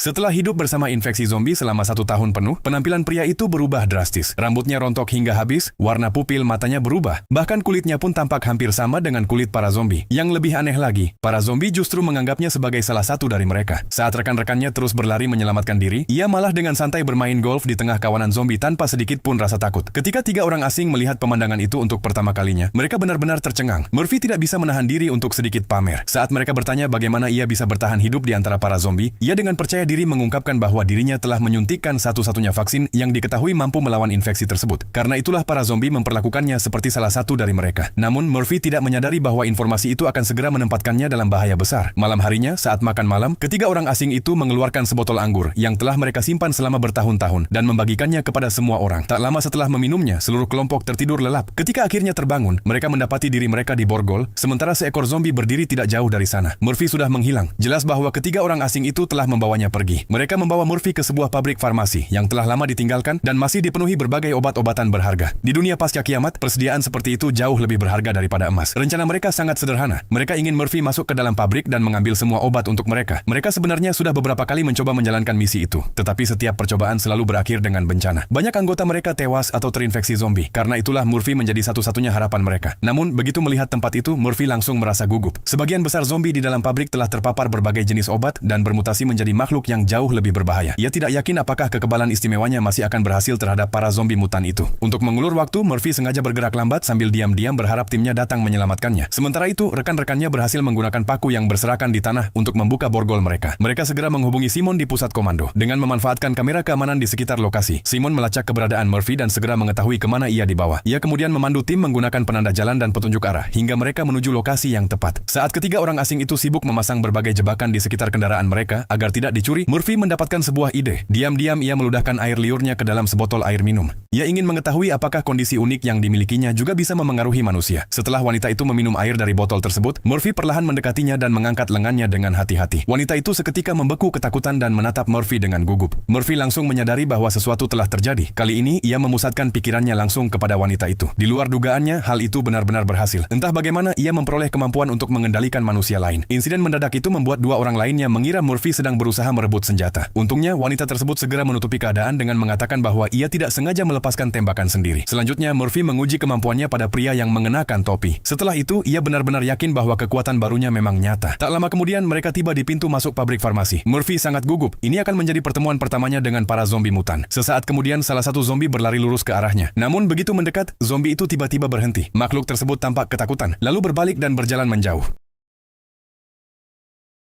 Setelah hidup bersama infeksi zombie selama 1 tahun penuh, penampilan pria itu berubah drastis. Rambutnya rontok hingga habis, warna pupil matanya berubah. Bahkan kulitnya pun tampak hampir sama dengan kulit para zombie. Yang lebih aneh lagi, para zombie justru menganggapnya sebagai salah satu dari mereka. Saat rekan-rekannya terus berlari menyelamatkan diri, ia malah dengan santai bermain golf di tengah kawanan zombie tanpa sedikit pun rasa takut. Ketika 3 orang asing melihat pemandangan itu untuk pertama kalinya, mereka benar-benar tercengang. Murphy tidak bisa menahan diri untuk sedikit pamer. Saat mereka bertanya bagaimana ia bisa bertahan hidup di antara para zombie, ia dengan percaya diri mengungkapkan bahwa dirinya telah menyuntikkan satu-satunya vaksin yang diketahui mampu melawan infeksi tersebut. Karena itulah para zombie memperlakukannya seperti salah satu dari mereka. Namun Murphy tidak menyadari bahwa informasi itu akan segera menempatkannya dalam bahaya besar. Malam harinya, saat makan malam, ketiga orang asing itu mengeluarkan sebotol anggur yang telah mereka simpan selama bertahun-tahun dan membagikannya kepada semua orang. Tak lama setelah meminumnya, seluruh kelompok tertidur lelap. Ketika akhirnya terbangun, mereka mendapati diri mereka di borgol, sementara seekor zombie berdiri tidak jauh dari sana. Murphy sudah menghilang. Jelas bahwa ketiga orang asing itu telah membawanya pergi. Mereka membawa Murphy ke sebuah pabrik farmasi yang telah lama ditinggalkan dan masih dipenuhi berbagai obat-obatan berharga. Di dunia pasca kiamat, persediaan seperti itu jauh lebih berharga daripada emas. Rencana mereka sangat sederhana. Mereka ingin Murphy masuk ke dalam pabrik dan mengambil semua obat untuk mereka. Mereka sebenarnya sudah beberapa kali mencoba menjalankan misi itu, tetapi setiap percobaan selalu berakhir dengan bencana. Banyak anggota mereka tewas atau terinfeksi zombie. Karena itulah Murphy menjadi satu-satunya harapan mereka. Namun, begitu melihat tempat itu, Murphy langsung merasa gugup. Sebagian besar zombie di dalam pabrik telah terpapar berbagai jenis obat dan bermutasi menjadi makhluk yang jauh lebih berbahaya. Ia tidak yakin apakah kekebalan istimewanya masih akan berhasil terhadap para zombie mutan itu. Untuk mengulur waktu, Murphy sengaja bergerak lambat sambil diam-diam berharap timnya datang menyelamatkannya. Sementara itu, rekan-rekannya berhasil menggunakan paku yang berserakan di tanah untuk membuka borgol mereka. Mereka segera menghubungi Simon di pusat komando. Dengan memanfaatkan kamera keamanan di sekitar lokasi, Simon melacak keberadaan Murphy dan segera mengetahui kemana ia dibawa. Ia kemudian memandu tim menggunakan penanda jalan dan petunjuk arah hingga mereka menuju lokasi yang tepat. Saat ketiga orang asing itu sibuk memasang berbagai jebakan di sekitar kendaraan mereka agar tidak dicuri, Murphy mendapatkan sebuah ide. Diam-diam ia meludahkan air liurnya ke dalam sebotol air minum. Ia ingin mengetahui apakah kondisi unik yang dimilikinya juga bisa memengaruhi manusia. Setelah wanita itu meminum air dari botol tersebut, Murphy perlahan mendekatinya dan mengangkat lengannya dengan hati-hati. Wanita itu seketika membeku ketakutan dan menatap Murphy dengan gugup. Murphy langsung menyadari bahwa sesuatu telah terjadi. Kali ini ia memusatkan pikirannya langsung kepada wanita itu. Di luar dugaannya, hal itu benar-benar berhasil. Entah bagaimana ia memperoleh kemampuan untuk mengendalikan manusia lain. Insiden mendadak itu membuat 2 orang lainnya mengira Murphy sedang berusaha merebut senjata. Untungnya, wanita tersebut segera menutupi keadaan dengan mengatakan bahwa ia tidak sengaja melepaskan tembakan sendiri. Selanjutnya, Murphy menguji kemampuannya pada pria yang mengenakan topi. Setelah itu, ia benar-benar yakin bahwa kekuatan barunya memang nyata. Tak lama kemudian, mereka tiba di pintu masuk pabrik farmasi. Murphy sangat gugup. Ini akan menjadi pertemuan pertamanya dengan para zombie mutan. Sesaat kemudian, salah satu zombie berlari lurus ke arahnya. Namun, begitu mendekat, zombie itu tiba-tiba berhenti. Makhluk tersebut tampak ketakutan, lalu berbalik dan berjalan menjauh.